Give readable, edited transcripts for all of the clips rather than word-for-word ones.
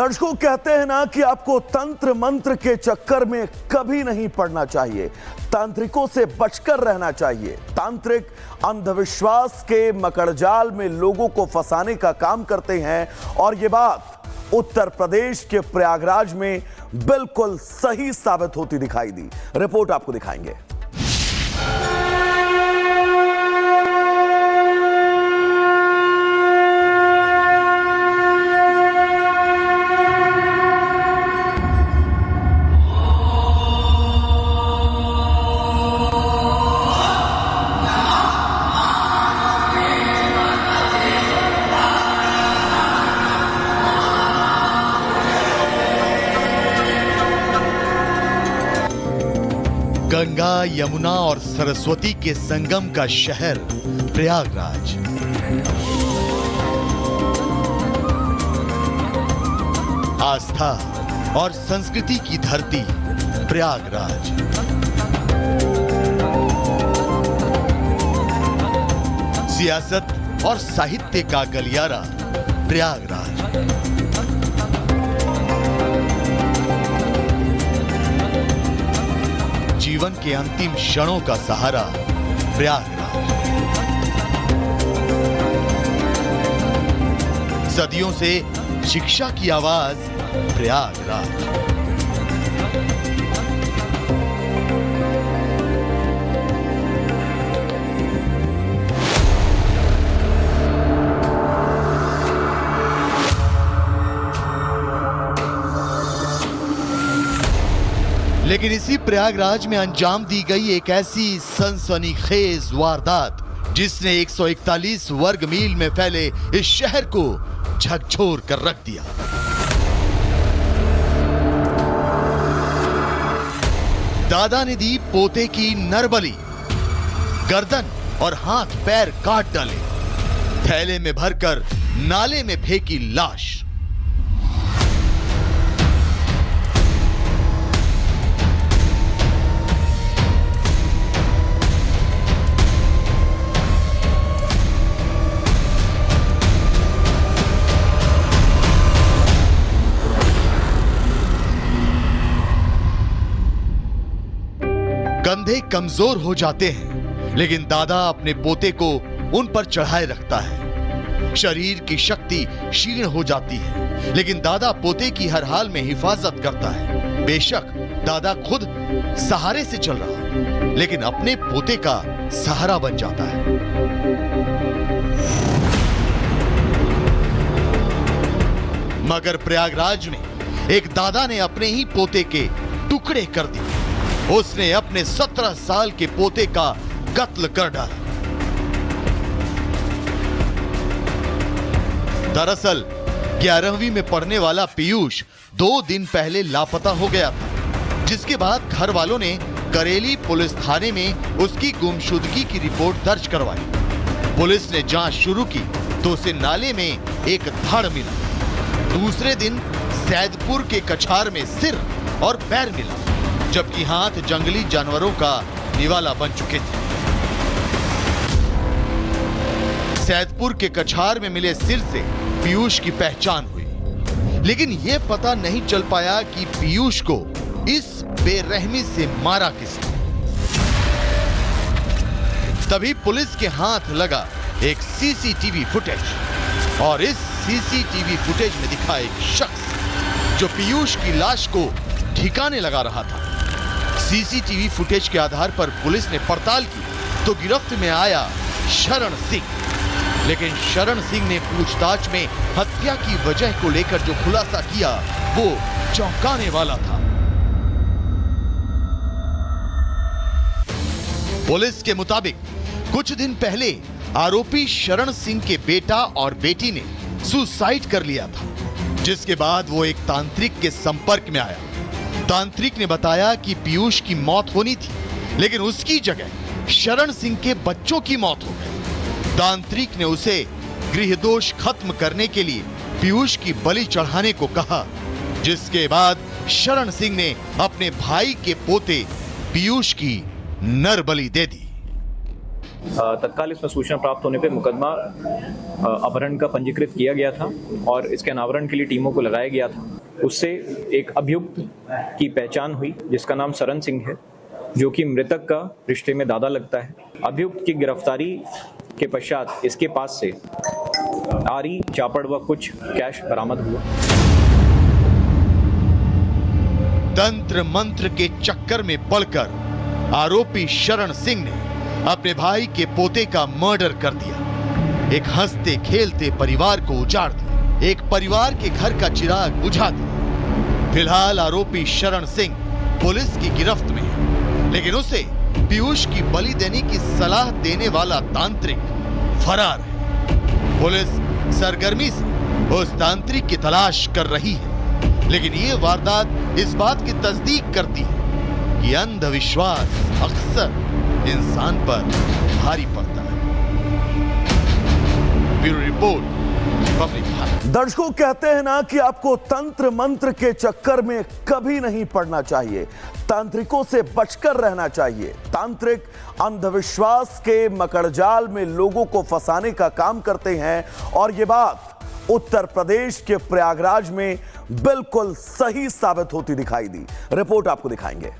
दर्शकों, कहते हैं ना कि आपको तंत्र मंत्र के चक्कर में कभी नहीं पड़ना चाहिए, तांत्रिकों से बचकर रहना चाहिए। तांत्रिक अंधविश्वास के मकड़जाल में लोगों को फंसाने का काम करते हैं और यह बात उत्तर प्रदेश के प्रयागराज में बिल्कुल सही साबित होती दिखाई दी। रिपोर्ट आपको दिखाएंगे। गंगा, यमुना और सरस्वती के संगम का शहर प्रयागराज। आस्था और संस्कृति की धरती प्रयागराज। सियासत और साहित्य का गलियारा प्रयागराज। जीवन के अंतिम क्षणों का सहारा प्रयागराज। सदियों से शिक्षा की आवाज प्रयागराज। लेकिन इसी प्रयागराज में अंजाम दी गई एक ऐसी सनसनीखेज वारदात जिसने 141 वर्ग मील में फैले इस शहर को झकझोर कर रख दिया। दादा ने दी पोते की नरबली, गर्दन और हाथ पैर काट डाले, थैले में भरकर नाले में फेंकी लाश। कंधे कमजोर हो जाते हैं, लेकिन दादा अपने पोते को उन पर चढ़ाए रखता है। शरीर की शक्ति क्षीण हो जाती है, लेकिन दादा पोते की हर हाल में हिफाजत करता है। बेशक दादा खुद सहारे से चल रहा, लेकिन अपने पोते का सहारा बन जाता है। मगर प्रयागराज में एक दादा ने अपने ही पोते के टुकड़े कर दिए। उसने अपने 17 साल के पोते का कत्ल कर डाला। दरअसल 11वीं में पढ़ने वाला पीयूष 2 दिन पहले लापता हो गया था, जिसके बाद घर वालों ने करेली पुलिस थाने में उसकी गुमशुदगी की रिपोर्ट दर्ज करवाई। पुलिस ने जांच शुरू की तो उसे नाले में एक धड़ मिला। दूसरे दिन सैदपुर के कछार में सिर और पैर मिला, जबकि हाथ जंगली जानवरों का निवाला बन चुके थे। सैदपुर के कछार में मिले सिर से पीयूष की पहचान हुई, लेकिन यह पता नहीं चल पाया कि पीयूष को इस बेरहमी से मारा किसने। तभी पुलिस के हाथ लगा एक सीसीटीवी फुटेज, और इस सीसीटीवी फुटेज में दिखा एक शख्स जो पीयूष की लाश को ठिकाने लगा रहा था। सीसीटीवी फुटेज के आधार पर पुलिस ने पड़ताल की तो गिरफ्त में आया शरण सिंह। लेकिन शरण सिंह ने पूछताछ में हत्या की वजह को लेकर जो खुलासा किया वो चौंकाने वाला था। पुलिस के मुताबिक कुछ दिन पहले आरोपी शरण सिंह के बेटा और बेटी ने सुसाइड कर लिया था, जिसके बाद वो एक तांत्रिक के संपर्क में आया। तांत्रिक ने बताया कि पीयूष की मौत होनी थी, लेकिन उसकी जगह शरण सिंह के बच्चों की मौत हो गई। तांत्रिक ने उसे गृहदोष खत्म करने के लिए पीयूष की बलि चढ़ाने को कहा, जिसके बाद शरण सिंह ने अपने भाई के पोते पीयूष की नर बलि दे दी। तत्काल इसमें सूचना प्राप्त होने पे मुकदमा अपहरण का पंजीकृत किया गया था और इसके अनावरण के लिए टीमों को लगाया गया था। उससे एक अभियुक्त की पहचान हुई जिसका नाम शरण सिंह है, जो कि मृतक का रिश्ते में दादा लगता है। अभियुक्त की गिरफ्तारी के पश्चात इसके पास से आरी, चापड़ व कुछ कैश बरामद हुआ। तंत्र मंत्र के चक्कर में पड़कर आरोपी शरण सिंह ने अपने भाई के पोते का मर्डर कर दिया। एक हंसते खेलते परिवार को उजाड़ दिया, एक परिवार के घर का चिराग बुझा दिया। फिलहाल आरोपी शरण सिंह पुलिस की गिरफ्त में है, लेकिन उसे पीयूष की बलि देने की सलाह देने वाला तांत्रिक फरार है। पुलिस सरगर्मी से उस तांत्रिक की तलाश कर रही है, लेकिन ये वारदात इस बात की तस्दीक करती है कि अंधविश्वास अक्सर इंसान पर भारी पड़ता है। Bureau report, public Bharat. दर्शकों, कहते हैं ना कि आपको तंत्र मंत्र के चक्कर में कभी नहीं पड़ना चाहिए, तांत्रिकों से बचकर रहना चाहिए। तांत्रिक अंधविश्वास के मकड़जाल में लोगों को फंसाने का काम करते हैं और यह बात उत्तर प्रदेश के प्रयागराज में बिल्कुल सही साबित होती दिखाई दी। रिपोर्ट आपको दिखाएंगे।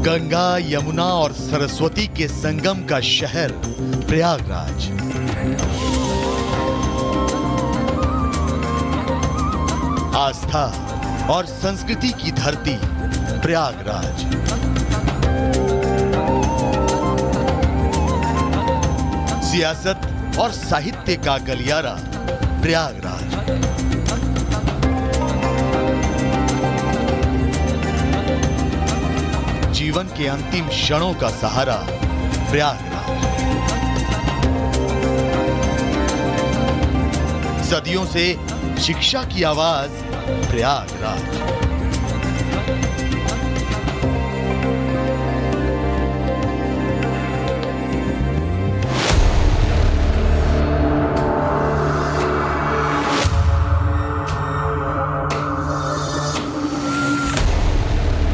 गंगा, यमुना और सरस्वती के संगम का शहर प्रयागराज। आस्था और संस्कृति की धरती प्रयागराज। सियासत और साहित्य का गलियारा प्रयागराज। जीवन के अंतिम क्षणों का सहारा प्रयागराज। सदियों से शिक्षा की आवाज प्रयागराज।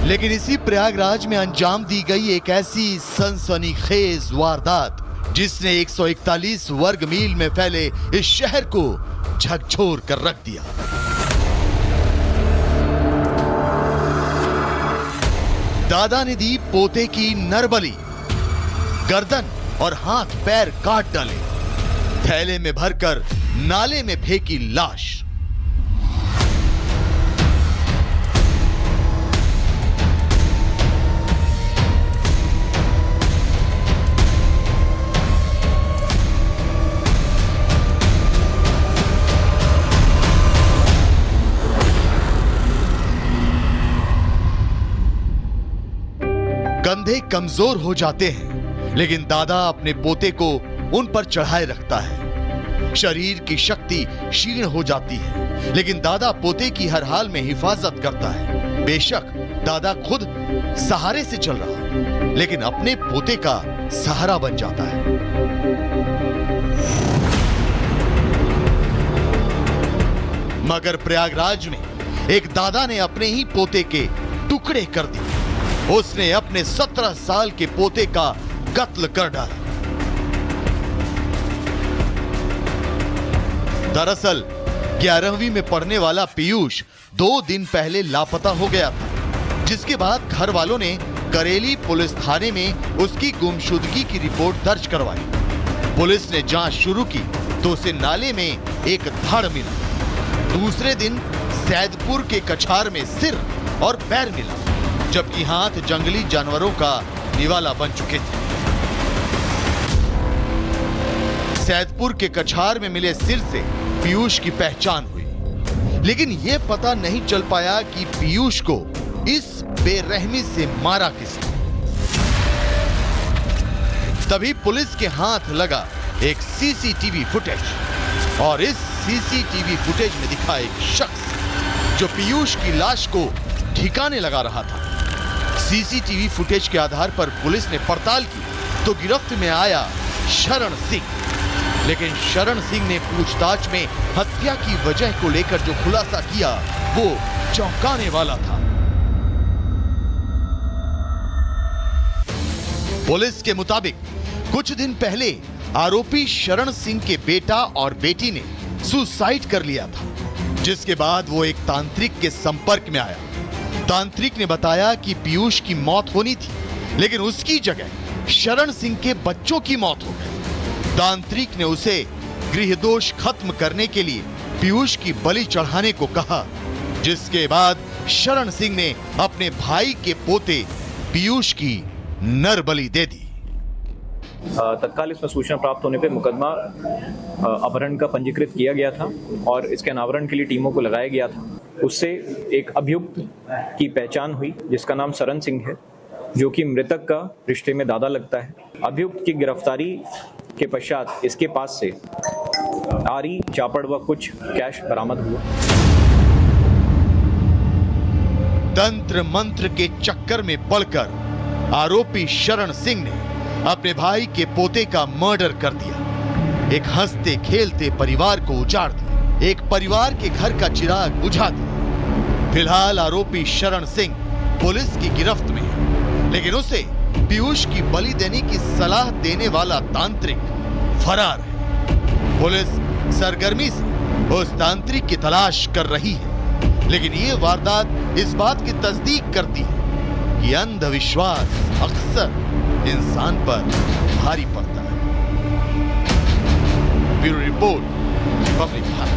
लेकिन इसी प्रयागराज में अंजाम दी गई एक ऐसी सनसनीखेज वारदात जिसने 141 वर्ग मील में फैले इस शहर को झकझोर कर रख दिया। दादा ने दी पोते की नरबली, गर्दन और हाथ पैर काट डाले, थैले में भरकर नाले में फेंकी लाश। कंधे कमजोर हो जाते हैं, लेकिन दादा अपने पोते को उन पर चढ़ाए रखता है। शरीर की शक्ति क्षीण हो जाती है, लेकिन दादा पोते की हर हाल में हिफाजत करता है। बेशक दादा खुद सहारे से चल रहा, लेकिन अपने पोते का सहारा बन जाता है। मगर प्रयागराज में एक दादा ने अपने ही पोते के टुकड़े कर दिए। उसने अपने 17 साल के पोते का कत्ल कर डाला। दरअसल 11वीं में पढ़ने वाला पीयूष 2 दिन पहले लापता हो गया था, जिसके बाद घर वालों ने करेली पुलिस थाने में उसकी गुमशुदगी की रिपोर्ट दर्ज करवाई। पुलिस ने जांच शुरू की तो उसे नाले में एक धड़ मिला। दूसरे दिन सैदपुर के कछार में सिर और पैर मिला, जबकि हाथ जंगली जानवरों का निवाला बन चुके थे। सैदपुर के कछार में मिले सिर से पीयूष की पहचान हुई, लेकिन यह पता नहीं चल पाया कि पीयूष को इस बेरहमी से मारा किसने। तभी पुलिस के हाथ लगा एक सीसीटीवी फुटेज और इस सीसीटीवी फुटेज में दिखा एक शख्स जो पीयूष की लाश को ठिकाने लगा रहा था। सीसीटीवी फुटेज के आधार पर पुलिस ने पड़ताल की तो गिरफ्त में आया शरण सिंह, लेकिन शरण सिंह ने पूछताछ में हत्या की वजह को लेकर जो खुलासा किया वो चौंकाने वाला था। पुलिस के मुताबिक कुछ दिन पहले आरोपी शरण सिंह के बेटा और बेटी ने सुसाइड कर लिया था, जिसके बाद वो एक तांत्रिक के संपर्क में आया। तांत्रिक ने बताया कि पीयूष की मौत होनी थी, लेकिन उसकी जगह शरण सिंह के बच्चों की मौत हो गई। तांत्रिक ने उसे गृह दोष खत्म करने के लिए पीयूष की बलि चढ़ाने को कहा, जिसके बाद शरण सिंह ने अपने भाई के पोते पीयूष की नर बलि दे दी। तत्काल इसमें सूचना प्राप्त होने पर मुकदमा अपहरण का पंजीकृत किया गया था और इसके अनावरण के लिए टीमों को लगाया गया था। उससे एक अभियुक्त की पहचान हुई जिसका नाम सरन सिंह है, जो कि मृतक का रिश्ते में दादा लगता है। अभियुक्त की गिरफ्तारी के पश्चात इसके पास से आरी, चापड़ व कुछ कैश बरामद हुआ। तंत्र मंत्र के चक्कर में पड़कर आरोपी शरण सिंह ने अपने भाई के पोते का मर्डर कर दिया। एक हंसते खेलते परिवार को उजाड़ दिया, एक परिवार के घर का चिराग बुझा दिया। फिलहाल आरोपी शरण सिंह पुलिस की गिरफ्त में है, लेकिन उसे पीयूष की बलि देने की सलाह देने वाला तांत्रिक फरार है। पुलिस सरगर्मी से उस तांत्रिक की तलाश कर रही है, लेकिन ये वारदात इस बात की तस्दीक करती है कि अंधविश्वास अक्सर इंसान पर भारी पड़ता है। Bureau report, public Bharat.